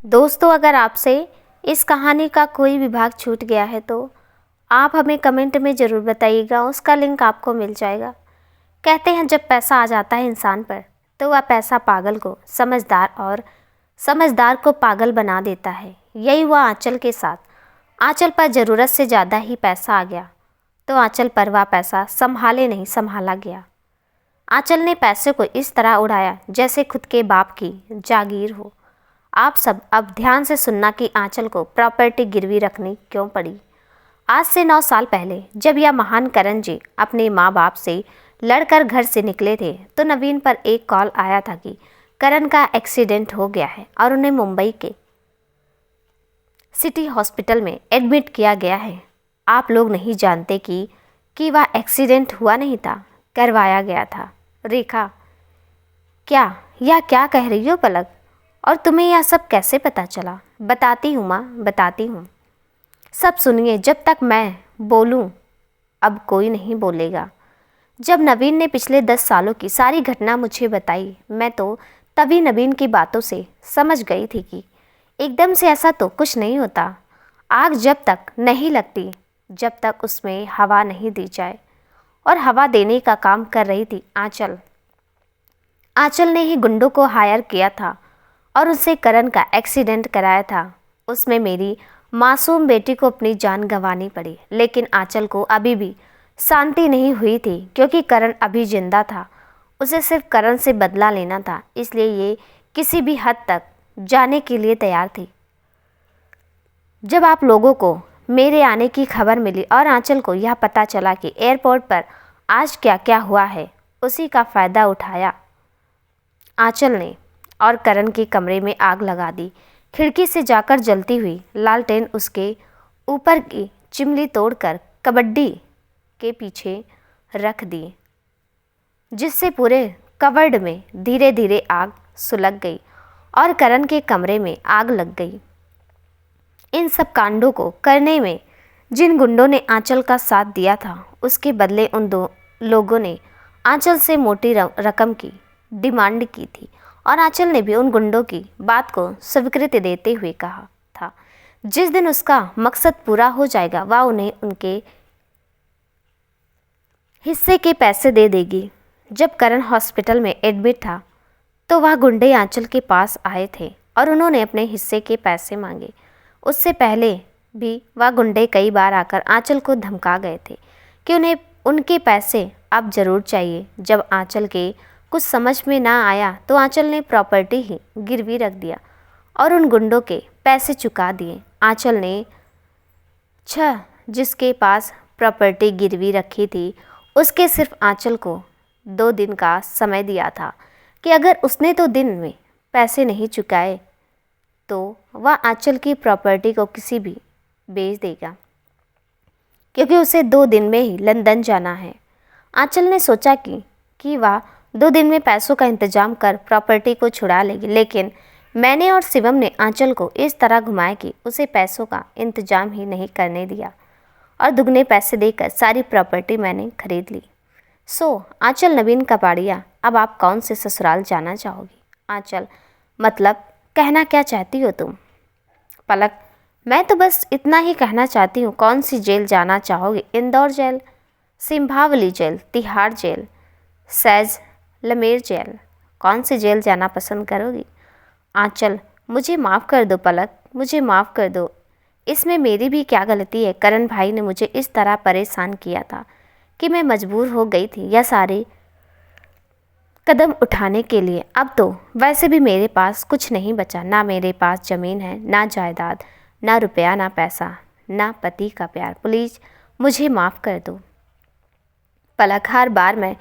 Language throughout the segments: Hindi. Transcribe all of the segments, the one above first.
दोस्तों, अगर आपसे इस कहानी का कोई भी भाग छूट गया है तो आप हमें कमेंट में ज़रूर बताइएगा, उसका लिंक आपको मिल जाएगा। कहते हैं जब पैसा आ जाता है इंसान पर तो वह पैसा पागल को समझदार और समझदार को पागल बना देता है। यही हुआ आंचल के साथ। आंचल पर ज़रूरत से ज़्यादा ही पैसा आ गया तो आंचल पर वह पैसा संभाले नहीं संभाला गया। आंचल ने पैसे को इस तरह उड़ाया जैसे खुद के बाप की जागीर हो। आप सब अब ध्यान से सुनना कि आंचल को प्रॉपर्टी गिरवी रखनी क्यों पड़ी। आज से 9 साल पहले जब यह महान करण जी अपने माँ बाप से लड़कर घर से निकले थे तो नवीन पर एक कॉल आया था कि करण का एक्सीडेंट हो गया है और उन्हें मुंबई के सिटी हॉस्पिटल में एडमिट किया गया है। आप लोग नहीं जानते कि वह एक्सीडेंट हुआ नहीं था, करवाया गया था। रेखा, यह क्या कह रही हो पलक? और तुम्हें यह सब कैसे पता चला? बताती हूँ माँ, बताती हूँ। सब सुनिए, जब तक मैं बोलूँ अब कोई नहीं बोलेगा। जब नवीन ने पिछले 10 सालों की सारी घटना मुझे बताई, मैं तो तभी नवीन की बातों से समझ गई थी कि एकदम से ऐसा तो कुछ नहीं होता। आग जब तक नहीं लगती, जब तक उसमें हवा नहीं दी जाए, और हवा देने का काम कर रही थी आंचल। आंचल ने ही गुंडों को हायर किया था और उससे करण का एक्सीडेंट कराया था। उसमें मेरी मासूम बेटी को अपनी जान गंवानी पड़ी, लेकिन आंचल को अभी भी शांति नहीं हुई थी क्योंकि करण अभी जिंदा था। उसे सिर्फ करण से बदला लेना था, इसलिए ये किसी भी हद तक जाने के लिए तैयार थी। जब आप लोगों को मेरे आने की खबर मिली और आंचल को यह पता चला कि एयरपोर्ट पर आज क्या क्या हुआ है, उसी का फ़ायदा उठाया आंचल ने और करण के कमरे में आग लगा दी। खिड़की से जाकर जलती हुई लालटेन उसके ऊपर की चिमनी तोड़कर कबड्डी के पीछे रख दी, जिससे पूरे कवर्ड में धीरे धीरे आग सुलग गई और करण के कमरे में आग लग गई। इन सब कांडों को करने में जिन गुंडों ने आंचल का साथ दिया था, उसके बदले उन 2 लोगों ने आंचल से मोटी रकम की डिमांड की थी और आंचल ने भी उन गुंडों की बात को स्वीकृति देते हुए कहा था जिस दिन उसका मकसद पूरा हो जाएगा वह उन्हें उनके हिस्से के पैसे दे देगी। जब करण हॉस्पिटल में एडमिट था तो वह गुंडे आंचल के पास आए थे और उन्होंने अपने हिस्से के पैसे मांगे। उससे पहले भी वह गुंडे कई बार आकर आंचल को धमका गए थे कि उन्हें उनके पैसे अब ज़रूर चाहिए। जब आंचल के कुछ समझ में ना आया तो आंचल ने प्रॉपर्टी ही गिरवी रख दिया और उन गुंडों के पैसे चुका दिए। आंचल ने जिसके पास प्रॉपर्टी गिरवी रखी थी उसके सिर्फ आंचल को 2 दिन का समय दिया था कि अगर उसने 2 दिन में पैसे नहीं चुकाए तो वह आंचल की प्रॉपर्टी को किसी भी बेच देगा, क्योंकि उसे 2 दिन में ही लंदन जाना है। आंचल ने सोचा कि वह 2 दिन में पैसों का इंतजाम कर प्रॉपर्टी को छुड़ा लेगी, लेकिन मैंने और शिवम ने आंचल को इस तरह घुमाया कि उसे पैसों का इंतजाम ही नहीं करने दिया और दुगने पैसे देकर सारी प्रॉपर्टी मैंने खरीद ली। आंचल नवीन कपाड़िया, अब आप कौन से ससुराल जाना चाहोगी? आंचल, मतलब कहना क्या चाहती हो तुम? पलक, मैं तो बस इतना ही कहना चाहती हूँ। कौन सी जेल जाना चाहोगी? Indore jail, Simbhaoli jail, Tihar jail, Jaisalmer jail, कौन सी जेल जाना पसंद करोगी? आंचल, मुझे माफ़ कर दो पलक, मुझे माफ़ कर दो। इसमें मेरी भी क्या गलती है? करण भाई ने मुझे इस तरह परेशान किया था कि मैं मजबूर हो गई थी यह सारे कदम उठाने के लिए। अब तो वैसे भी मेरे पास कुछ नहीं बचा, ना मेरे पास ज़मीन है, ना जायदाद, ना रुपया, ना पैसा, ना पति का प्यार। प्लीज़ मुझे माफ़ कर दो पलक, हर बार मैं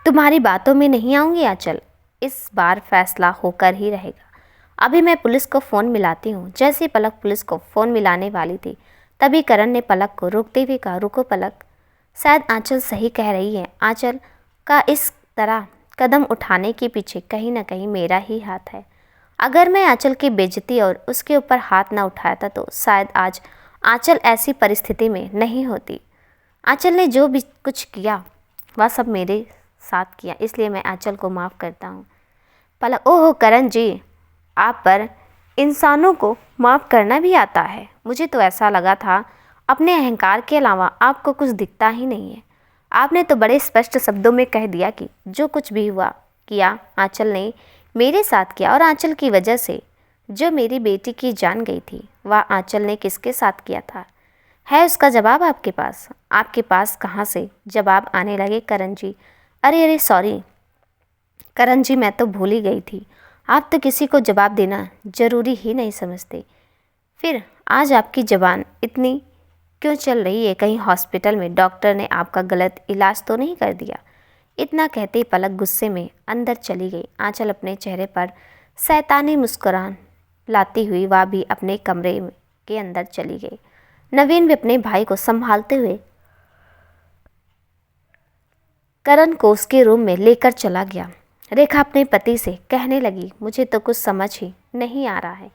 तुम्हारी बातों में नहीं आऊँगी। आंचल, इस बार फैसला होकर ही रहेगा। अभी मैं पुलिस को फ़ोन मिलाती हूँ। जैसे ही पलक पुलिस को फ़ोन मिलाने वाली थी तभी करण ने पलक को रोकते हुए कहा, रुको पलक, शायद आंचल सही कह रही है। आंचल का इस तरह कदम उठाने के पीछे कहीं ना कहीं मेरा ही हाथ है। अगर मैं आंचल की बेइज्जती और उसके ऊपर हाथ ना उठाता तो शायद आज आंचल ऐसी परिस्थिति में नहीं होती। आंचल ने जो भी कुछ किया वह सब मेरे साथ किया, इसलिए मैं आंचल को माफ़ करता हूँ। पलक, ओहो करण जी, आप पर इंसानों को माफ़ करना भी आता है। मुझे तो ऐसा लगा था अपने अहंकार के अलावा आपको कुछ दिखता ही नहीं है। आपने तो बड़े स्पष्ट शब्दों में कह दिया कि जो कुछ भी हुआ किया आंचल ने मेरे साथ किया, और आंचल की वजह से जो मेरी बेटी की जान गई थी वह आंचल ने किसके साथ किया था? है उसका जवाब आपके पास? आपके पास कहाँ से जवाब आने लगे करण जी? अरे अरे सॉरी करण जी, मैं तो भूल ही गई थी। आप तो किसी को जवाब देना ज़रूरी ही नहीं समझते। फिर आज आपकी ज़बान इतनी क्यों चल रही है? कहीं हॉस्पिटल में डॉक्टर ने आपका गलत इलाज तो नहीं कर दिया? इतना कहते ही पलक गुस्से में अंदर चली गई। आंचल अपने चेहरे पर शैतानी मुस्कुरान लाती हुई वह भी अपने कमरे के अंदर चली गई। नवीन भी अपने भाई को संभालते हुए करण को उसके रूम में लेकर चला गया। रेखा अपने पति से कहने लगी, मुझे तो कुछ समझ ही नहीं आ रहा है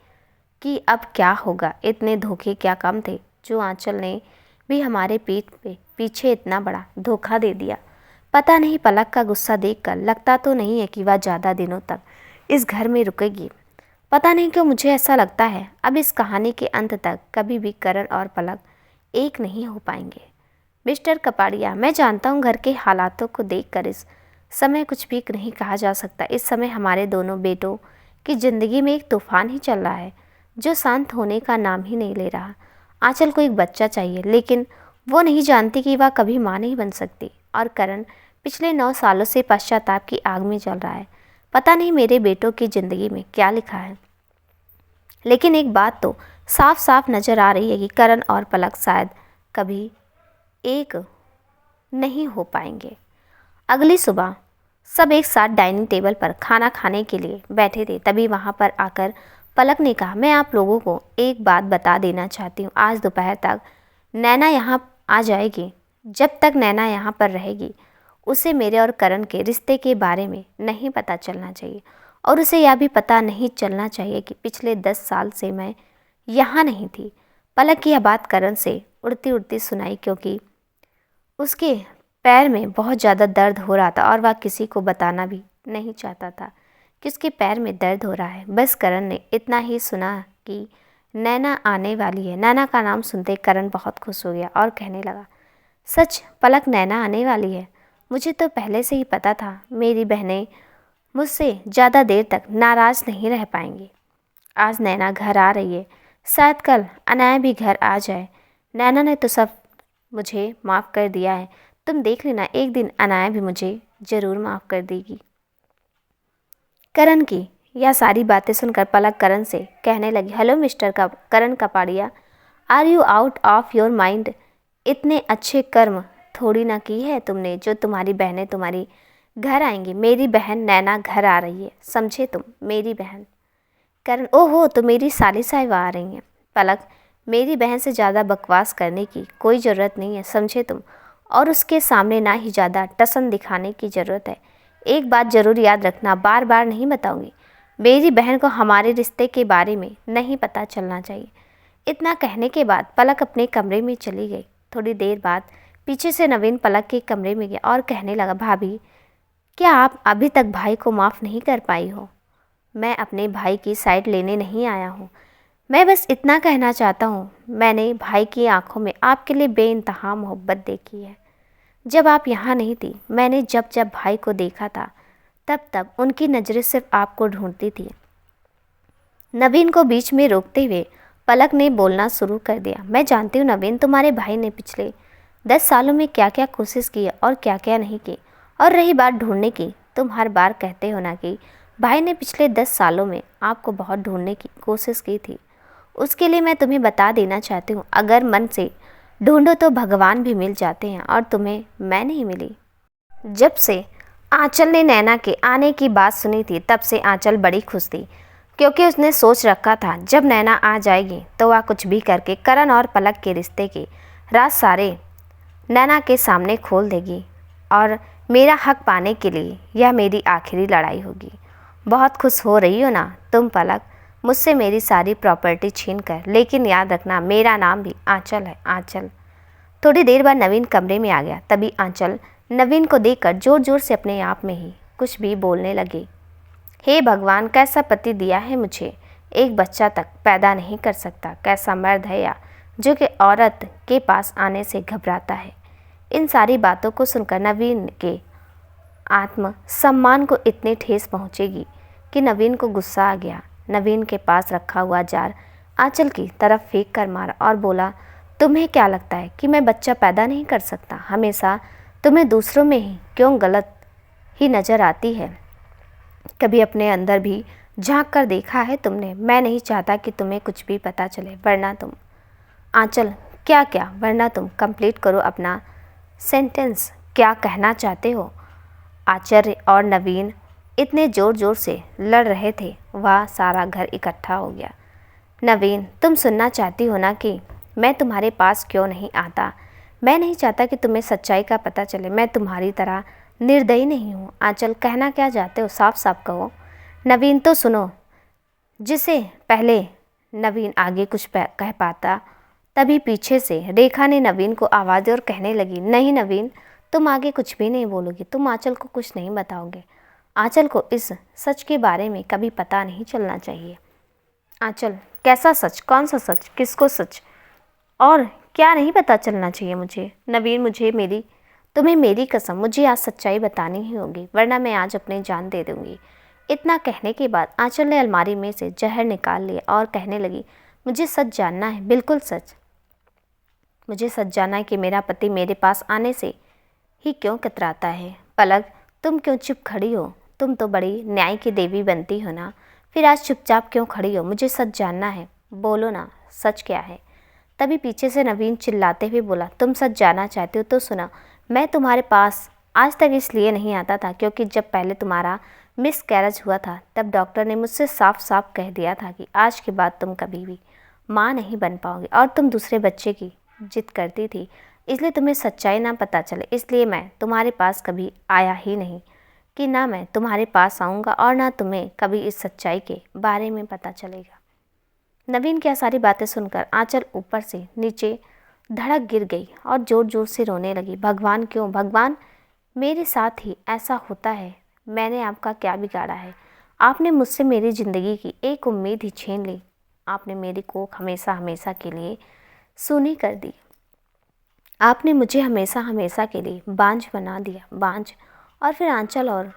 कि अब क्या होगा। इतने धोखे क्या कम थे जो आंचल ने भी हमारे पीठ पे पीछे इतना बड़ा धोखा दे दिया। पता नहीं पलक का गुस्सा देखकर लगता तो नहीं है कि वह ज़्यादा दिनों तक इस घर में रुकेगी। पता नहीं क्यों मुझे ऐसा लगता है अब इस कहानी के अंत तक कभी भी करण और पलक एक नहीं हो पाएंगे। मिस्टर कपाड़िया, मैं जानता हूँ घर के हालातों को देखकर इस समय कुछ भी नहीं कहा जा सकता। इस समय हमारे दोनों बेटों की ज़िंदगी में एक तूफान ही चल रहा है जो शांत होने का नाम ही नहीं ले रहा। आंचल को एक बच्चा चाहिए, लेकिन वो नहीं जानती कि वह कभी माँ नहीं बन सकती। और करण पिछले 9 सालों से पश्चाताप की आग में जल रहा है। पता नहीं मेरे बेटों की ज़िंदगी में क्या लिखा है, लेकिन एक बात तो साफ साफ नज़र आ रही है कि करण और पलक शायद कभी एक नहीं हो पाएंगे। अगली सुबह सब एक साथ डाइनिंग टेबल पर खाना खाने के लिए बैठे थे। तभी वहाँ पर आकर पलक ने कहा, मैं आप लोगों को एक बात बता देना चाहती हूँ। आज दोपहर तक नैना यहाँ आ जाएगी। जब तक नैना यहाँ पर रहेगी उसे मेरे और करण के रिश्ते के बारे में नहीं पता चलना चाहिए, और उसे यह भी पता नहीं चलना चाहिए कि पिछले 10 साल से मैं यहाँ नहीं थी। पलक की यह बात करण से उड़ती उड़ती सुनाई, क्योंकि उसके पैर में बहुत ज़्यादा दर्द हो रहा था और वह किसी को बताना भी नहीं चाहता था कि उसके पैर में दर्द हो रहा है। बस करण ने इतना ही सुना कि नैना आने वाली है। नैना का नाम सुनते करण बहुत खुश हो गया और कहने लगा, सच पलक, नैना आने वाली है? मुझे तो पहले से ही पता था। मेरी बहनें मुझसे ज़्यादा देर तक नाराज़ नहीं रह पाएंगी। आज नैना घर आ रही है, शायद कल अनाया भी घर आ जाए। नैना ने तो सब मुझे माफ़ कर दिया है। तुम देख लेना, एक दिन अनाया भी मुझे ज़रूर माफ़ कर देगी। करण की यह सारी बातें सुनकर पलक करण से कहने लगी, hello mister Karan Kapadia, are you out of your mind? इतने अच्छे कर्म थोड़ी ना की है तुमने जो तुम्हारी बहनें तुम्हारी घर आएंगी। मेरी बहन नैना घर आ रही है, समझे तुम? मेरी बहन। करण, ओहो, तो मेरी साली साहिबा आ रही हैं। पलक, मेरी बहन से ज़्यादा बकवास करने की कोई ज़रूरत नहीं है, समझे तुम? और उसके सामने ना ही ज़्यादा टसन दिखाने की ज़रूरत है। एक बात ज़रूर याद रखना, बार बार नहीं बताऊंगी, मेरी बहन को हमारे रिश्ते के बारे में नहीं पता चलना चाहिए। इतना कहने के बाद पलक अपने कमरे में चली गई। थोड़ी देर बाद पीछे से नवीन पलक के कमरे में गया और कहने लगा, भाभी, क्या आप अभी तक भाई को माफ़ नहीं कर पाई हो? मैं अपने भाई की साइड लेने नहीं आया हूँ। मैं बस इतना कहना चाहता हूँ, मैंने भाई की आंखों में आपके लिए बेइंतहा मोहब्बत देखी है। जब आप यहाँ नहीं थी, मैंने जब जब भाई को देखा था तब तब उनकी नज़रें सिर्फ आपको ढूंढती थी। नवीन को बीच में रोकते हुए पलक ने बोलना शुरू कर दिया, मैं जानती हूँ नवीन, तुम्हारे भाई ने पिछले 10 सालों में क्या क्या कोशिश की और क्या क्या नहीं की। और रही बात ढूंढने की, तुम हर बार कहते हो ना कि भाई ने पिछले 10 सालों में आपको बहुत ढूंढने की कोशिश की थी। उसके लिए मैं तुम्हें बता देना चाहती हूँ, अगर मन से ढूंढो तो भगवान भी मिल जाते हैं, और तुम्हें मैं नहीं मिली। जब से आंचल ने नैना के आने की बात सुनी थी तब से आंचल बड़ी खुश थी, क्योंकि उसने सोच रखा था जब नैना आ जाएगी तो वह कुछ भी करके करण और पलक के रिश्ते के राज सारे नैना के सामने खोल देगी, और मेरा हक पाने के लिए यह मेरी आखिरी लड़ाई होगी। बहुत खुश हो रही हो ना तुम पलक, मुझसे मेरी सारी प्रॉपर्टी छीन कर, लेकिन याद रखना मेरा नाम भी आंचल है, आंचल। थोड़ी देर बाद नवीन कमरे में आ गया। तभी आंचल नवीन को देखकर जोर जोर से अपने आप में ही कुछ भी बोलने लगी। हे भगवान, कैसा पति दिया है मुझे। एक बच्चा तक पैदा नहीं कर सकता। कैसा मर्द है या जो कि औरत के पास आने से घबराता है। इन सारी बातों को सुनकर नवीन के आत्म सम्मान को इतनी ठेस पहुंचेगी कि नवीन को गुस्सा आ गया। नवीन के पास रखा हुआ जार आंचल की तरफ फेंक कर मारा और बोला, तुम्हें क्या लगता है कि मैं बच्चा पैदा नहीं कर सकता? हमेशा तुम्हें दूसरों में ही क्यों गलत ही नज़र आती है? कभी अपने अंदर भी झांक कर देखा है तुमने? मैं नहीं चाहता कि तुम्हें कुछ भी पता चले, वरना तुम आंचल क्या वरना तुम कंप्लीट करो अपना सेंटेंस। क्या कहना चाहते हो? आचार्य और नवीन इतने ज़ोर ज़ोर से लड़ रहे थे, वह सारा घर इकट्ठा हो गया। नवीन, तुम सुनना चाहती हो ना कि मैं तुम्हारे पास क्यों नहीं आता? मैं नहीं चाहता कि तुम्हें सच्चाई का पता चले। मैं तुम्हारी तरह निर्दयी नहीं हूँ। आंचल, कहना क्या चाहते हो? साफ साफ कहो। नवीन, तो सुनो। जिसे पहले नवीन आगे कुछ कह पाता, तभी पीछे से रेखा ने नवीन को आवाज़ दी और कहने लगी, नहीं नवीन, तुम आगे कुछ भी नहीं बोलोगी। तुम आंचल को कुछ नहीं बताओगे। आंचल को इस सच के बारे में कभी पता नहीं चलना चाहिए। आंचल, कैसा सच? कौन सा सच? किसको सच? और क्या नहीं पता चलना चाहिए मुझे? नवीन, तुम्हें मेरी कसम, मुझे आज सच्चाई बतानी ही होगी, वरना मैं आज अपनी जान दे दूंगी। इतना कहने के बाद आंचल ने अलमारी में से जहर निकाल लिया और कहने लगी, मुझे सच जानना है, बिल्कुल सच। मुझे सच जानना है कि मेरा पति मेरे पास आने से ही क्यों कतराता है। पलक, तुम क्यों चुप खड़ी हो? तुम तो बड़ी न्याय की देवी बनती हो ना, फिर आज चुपचाप क्यों खड़ी हो? मुझे सच जानना है, बोलो ना, सच क्या है? तभी पीछे से नवीन चिल्लाते हुए बोला, तुम सच जानना चाहते हो तो सुना। मैं तुम्हारे पास आज तक इसलिए नहीं आता था क्योंकि जब पहले तुम्हारा मिसकैरेज हुआ था, तब डॉक्टर ने मुझसे साफ साफ कह दिया था कि आज के बाद तुम कभी भी माँ नहीं बन पाओगे और तुम दूसरे बच्चे की जिद करती थी, इसलिए तुम्हें सच्चाई ना पता चले, इसलिए मैं तुम्हारे पास कभी आया ही नहीं कि ना मैं तुम्हारे पास आऊँगा और ना तुम्हें कभी इस सच्चाई के बारे में पता चलेगा। नवीन की सारी बातें सुनकर आंचल ऊपर से नीचे धड़क गिर गई और ज़ोर ज़ोर से रोने लगी। भगवान, क्यों भगवान, मेरे साथ ही ऐसा होता है? मैंने आपका क्या बिगाड़ा है? आपने मुझसे मेरी ज़िंदगी की एक उम्मीद ही छीन ली। आपने मेरी कोख हमेशा हमेशा के लिए सूनी कर दी। आपने मुझे हमेशा हमेशा के लिए बांझ बना दिया, बांझ। और फिर आंचल और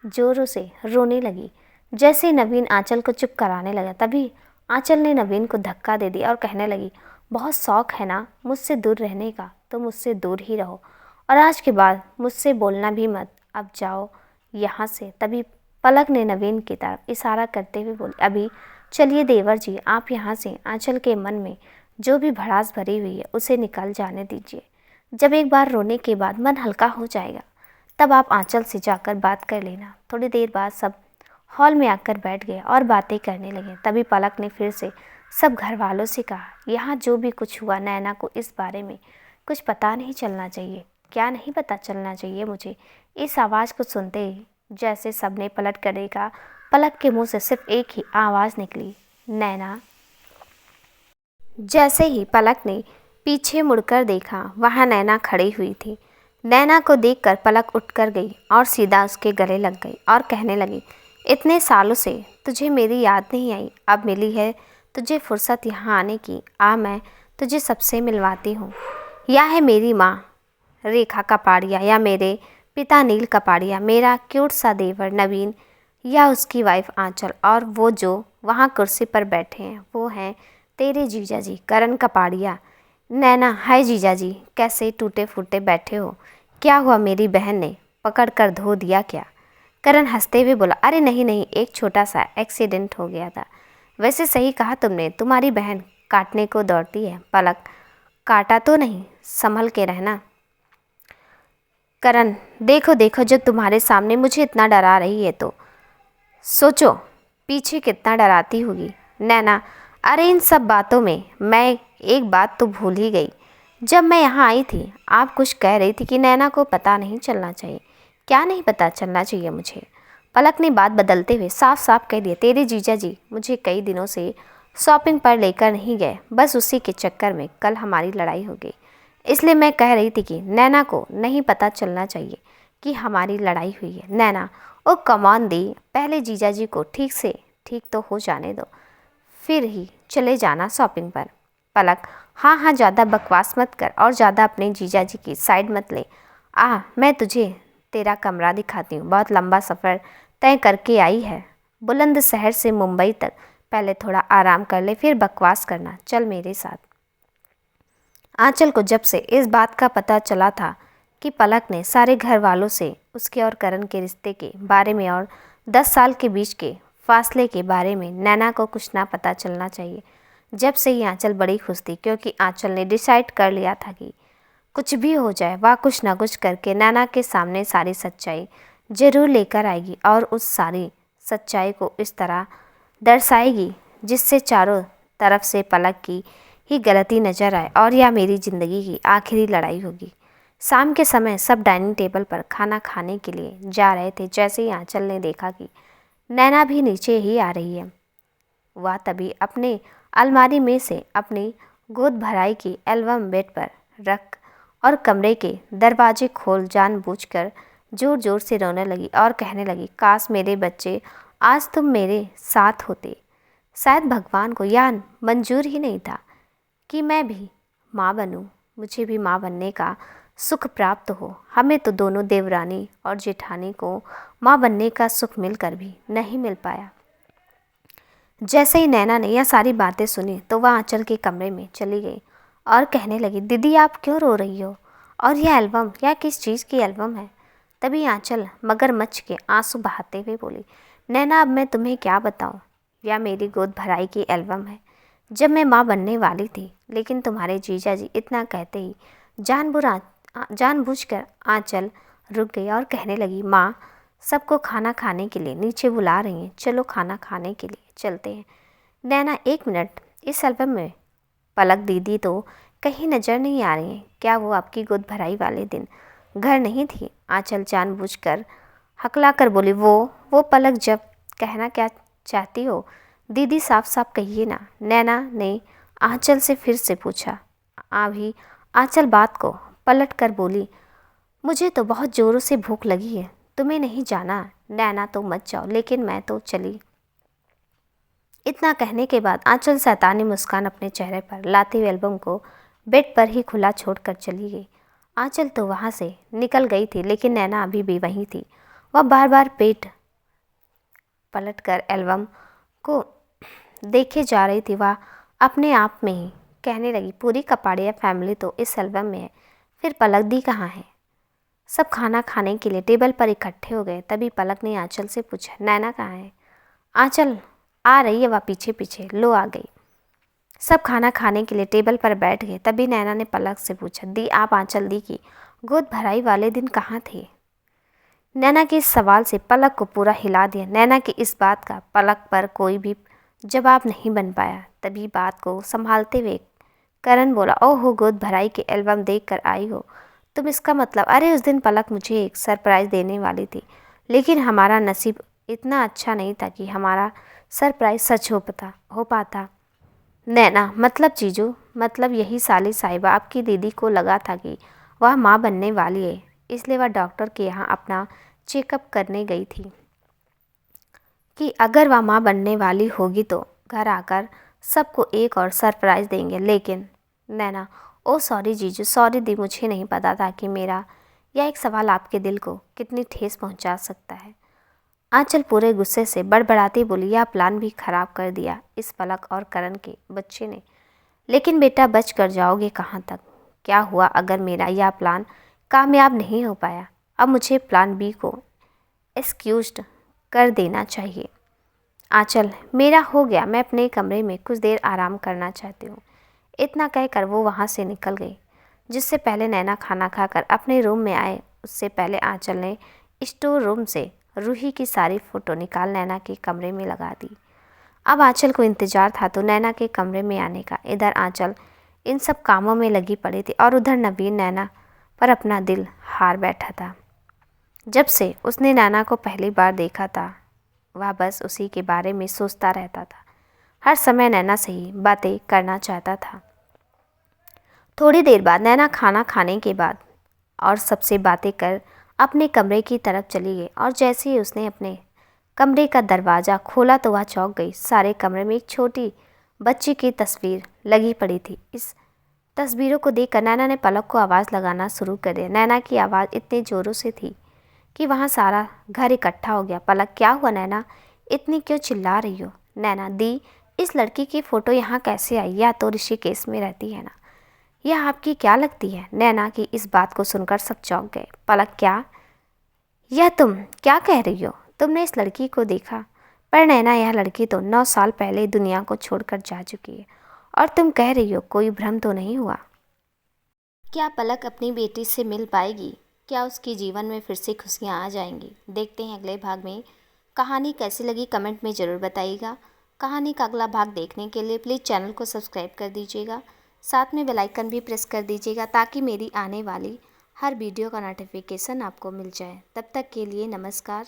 ज़ोरों से रोने लगी। जैसे नवीन आंचल को चुप कराने लगा, तभी आंचल ने नवीन को धक्का दे दिया और कहने लगी, बहुत शौक है ना मुझसे दूर रहने का, तो मुझसे दूर ही रहो और आज के बाद मुझसे बोलना भी मत, अब जाओ यहाँ से। तभी पलक ने नवीन की तरफ इशारा करते हुए बोली, अभी चलिए देवर जी, आप यहाँ से आंचल के मन में जो भी भड़ास भरी हुई है उसे निकल जाने दीजिए। जब एक बार रोने के बाद मन हल्का हो जाएगा, तब आप आंचल से जाकर बात कर लेना। थोड़ी देर बाद सब हॉल में आकर बैठ गए और बातें करने लगे। तभी पलक ने फिर से सब घर वालों से कहा, यहाँ जो भी कुछ हुआ, नैना को इस बारे में कुछ पता नहीं चलना चाहिए। क्या नहीं पता चलना चाहिए मुझे? इस आवाज़ को सुनते ही जैसे सबने पलट कर देखा, पलक के मुंह से सिर्फ एक ही आवाज़ निकली, नैना। जैसे ही पलक ने पीछे मुड़कर देखा, वहाँ नैना खड़ी हुई थी। नैना को देखकर पलक उठकर गई और सीधा उसके गले लग गई और कहने लगी, इतने सालों से तुझे मेरी याद नहीं आई, अब मिली है तुझे फुर्सत यहाँ आने की। आ, मैं तुझे सबसे मिलवाती हूँ। या है मेरी माँ रेखा कपाड़िया, या मेरे पिता नील कपाड़िया, मेरा क्यूट सा देवर नवीन, या उसकी वाइफ आंचल, और वो जो वहाँ कुर्सी पर बैठे हैं वो हैं तेरे जीजा जी करण कपाड़िया। नैना, हाय जीजा जी, कैसे टूटे फूटे बैठे हो? क्या हुआ, मेरी बहन ने पकड़ कर धो दिया क्या? करण हंसते हुए बोला, अरे नहीं नहीं, एक छोटा सा एक्सीडेंट हो गया था। वैसे सही कहा तुमने, तुम्हारी बहन काटने को दौड़ती है। पलक, काटा तो नहीं, संभल के रहना। करण, देखो देखो, जब तुम्हारे सामने मुझे इतना डरा रही है तो सोचो पीछे कितना डराती होगी। नैना, अरे इन सब बातों में मैं एक बात तो भूल ही गई। जब मैं यहाँ आई थी, आप कुछ कह रही थी कि नैना को पता नहीं चलना चाहिए। क्या नहीं पता चलना चाहिए मुझे? पलक ने बात बदलते हुए साफ साफ कह दिया, तेरे जीजा जी मुझे कई दिनों से शॉपिंग पर लेकर नहीं गए, बस उसी के चक्कर में कल हमारी लड़ाई हो गई। इसलिए मैं कह रही थी कि नैना को नहीं पता चलना चाहिए कि हमारी लड़ाई हुई है। नैना, ओ कमान दी, पहले जीजा जी को ठीक से ठीक तो हो जाने दो, फिर ही चले जाना शॉपिंग पर। पलक, हाँ हाँ ज़्यादा बकवास मत कर और ज़्यादा अपने जीजा जी की साइड मत ले। मैं तुझे तेरा कमरा दिखाती हूँ, बहुत लंबा सफ़र तय करके आई है बुलंद शहर से मुंबई तक। पहले थोड़ा आराम कर ले, फिर बकवास करना, चल मेरे साथ। आंचल को जब से इस बात का पता चला था कि पलक ने सारे घर वालों से उसके और करण के रिश्ते के बारे में और 10 साल के बीच के फासले के बारे में नैना को कुछ ना पता चलना चाहिए, जब से ही आंचल बड़ी खुश थी, क्योंकि आंचल ने डिसाइड कर लिया था कि कुछ भी हो जाए वह कुछ ना कुछ करके नैना के सामने सारी सच्चाई जरूर लेकर आएगी और उस सारी सच्चाई को इस तरह दर्शाएगी जिससे चारों तरफ से पलक की ही गलती नजर आए और यह मेरी ज़िंदगी की आखिरी लड़ाई होगी। शाम के समय सब डाइनिंग टेबल पर खाना खाने के लिए जा रहे थे। जैसे ही आंचल ने देखा कि नैना भी नीचे ही आ रही है, वह तभी अपने अलमारी में से अपनी गोद भराई की एल्बम बेड पर रख और कमरे के दरवाजे खोल जानबूझकर जोर जोर से रोने लगी और कहने लगी, काश मेरे बच्चे आज तुम मेरे साथ होते। शायद भगवान को यह मंजूर ही नहीं था कि मैं भी माँ बनूं, मुझे भी माँ बनने का सुख प्राप्त हो। हमें तो दोनों देवरानी और जेठानी को माँ बनने का सुख मिलकर भी नहीं मिल पाया। जैसे ही नैना ने यह सारी बातें सुनी तो वह आंचल के कमरे में चली गई और कहने लगी, दीदी आप क्यों रो रही हो? और यह एल्बम, यह किस चीज़ की एल्बम है? तभी आंचल मगरमच्छ के आंसू बहाते हुए बोली, नैना अब मैं तुम्हें क्या बताऊं, यह मेरी गोद भराई की एल्बम है जब मैं माँ बनने वाली थी। लेकिन तुम्हारे जीजा जी इतना कहते ही जानबूझकर आंचल रुक गई और कहने लगी, माँ सबको खाना खाने के लिए नीचे बुला रही हैं, चलो खाना खाने के लिए चलते हैं। नैना एक मिनट, इस एल्बम में पलक दीदी तो कहीं नज़र नहीं आ रही हैं, क्या वो आपकी गोद भराई वाले दिन घर नहीं थी? आंचल जानबूझकर हकला कर बोली, वो पलक, जब कहना क्या चाहती हो दीदी, साफ साफ कहिए ना। नैना ने आंचल से फिर से पूछा। अभी आंचल बात को पलट कर बोली, मुझे तो बहुत ज़ोरों से भूख लगी है, तुम्हें नहीं जाना? नैना तो मत जाओ, लेकिन मैं तो चली। इतना कहने के बाद आंचल शैतानी मुस्कान अपने चेहरे पर लाते हुए एल्बम को बेड पर ही खुला छोड़कर चली गई। आंचल तो वहाँ से निकल गई थी, लेकिन नैना अभी भी वहीं थी। वह बार बार पेट पलटकर एल्बम को देखे जा रही थी। वह अपने आप में ही कहने लगी, पूरी कपाड़िया फैमिली तो इस एल्बम में है, फिर पलक दी कहाँ है? सब खाना खाने के लिए टेबल पर इकट्ठे हो गए। तभी पलक ने आंचल से पूछा, नैना कहाँ है? आंचल आ रही है, वह पीछे पीछे लो आ गई। सब खाना खाने के लिए टेबल पर बैठ गए। तभी नैना ने पलक से पूछा, दी आप आंचल दी की गोद भराई वाले दिन कहाँ थे? नैना के इस सवाल से पलक को पूरा हिला दिया। नैना की इस बात का पलक पर कोई भी जवाब नहीं बन पाया। तभी बात को संभालते हुए करण बोला, ओहो, गोद भराई की एल्बम देख कर आई हो तुम, इसका मतलब? अरे उस दिन पलक मुझे एक सरप्राइज़ देने वाली थी, लेकिन हमारा नसीब इतना अच्छा नहीं था कि हमारा सरप्राइज़ सच हो पाता। नैना, मतलब जीजू, मतलब यही साली साहिबा आपकी दीदी को लगा था कि वह माँ बनने वाली है, इसलिए वह डॉक्टर के यहाँ अपना चेकअप करने गई थी कि अगर वह माँ बनने वाली होगी तो घर आकर सबको एक और सरप्राइज़ देंगे। लेकिन नैना, ओ सॉरी जीजू, सॉरी दी, मुझे नहीं पता था कि मेरा यह एक सवाल आपके दिल को कितनी ठेस पहुंचा सकता है। आंचल पूरे गुस्से से बड़बड़ाती बोली, यह प्लान भी खराब कर दिया इस पलक और करण के बच्चे ने। लेकिन बेटा, बच कर जाओगे कहाँ तक? क्या हुआ अगर मेरा यह प्लान कामयाब नहीं हो पाया? अब मुझे प्लान बी को एक्सक्यूज्ड कर देना चाहिए। आंचल, मेरा हो गया, मैं अपने कमरे में कुछ देर आराम करना चाहती हूँ। इतना कहकर वो वहाँ से निकल गई। जिससे पहले नैना खाना खाकर अपने रूम में आए, उससे पहले आंचल ने स्टोर रूम से रूही की सारी फ़ोटो निकाल नैना के कमरे में लगा दी। अब आंचल को इंतज़ार था तो नैना के कमरे में आने का। इधर आंचल इन सब कामों में लगी पड़ी थी और उधर नवीन नैना पर अपना दिल हार बैठा था। जब से उसने नैना को पहली बार देखा था, वह बस उसी के बारे में सोचता रहता था। हर समय नैना से ही बातें करना चाहता था। थोड़ी देर बाद नैना खाना खाने के बाद और सबसे बातें कर अपने कमरे की तरफ चली गई और जैसे ही उसने अपने कमरे का दरवाज़ा खोला तो वह चौंक गई। सारे कमरे में एक छोटी बच्चे की तस्वीर लगी पड़ी थी। इस तस्वीरों को देखकर नैना ने पलक को आवाज़ लगाना शुरू कर दिया। नैना की आवाज़ इतनी ज़ोरों से थी कि वहाँ सारा घर इकट्ठा हो गया। पलक, क्या हुआ नैना, इतनी क्यों चिल्ला रही हो? नैना, दी, इस लड़की की फ़ोटो यहाँ कैसे आई? या तो ऋषिकेश में रहती है ना? यह आपकी क्या लगती है? नैना की इस बात को सुनकर सब चौंक गए। पलक, क्या, यह तुम क्या कह रही हो? तुमने इस लड़की को देखा? पर नैना, यह लड़की तो 9 साल पहले दुनिया को छोड़कर जा चुकी है और तुम कह रही हो कोई भ्रम तो नहीं हुआ? क्या पलक अपनी बेटी से मिल पाएगी? क्या उसके जीवन में फिर से खुशियाँ आ जाएंगी? देखते हैं अगले भाग में। कहानी कैसी लगी कमेंट में ज़रूर बताइएगा। कहानी का अगला भाग देखने के लिए प्लीज़ चैनल को सब्सक्राइब कर दीजिएगा। साथ में बेल आइकन भी प्रेस कर दीजिएगा ताकि मेरी आने वाली हर वीडियो का नोटिफिकेशन आपको मिल जाए। तब तक के लिए नमस्कार।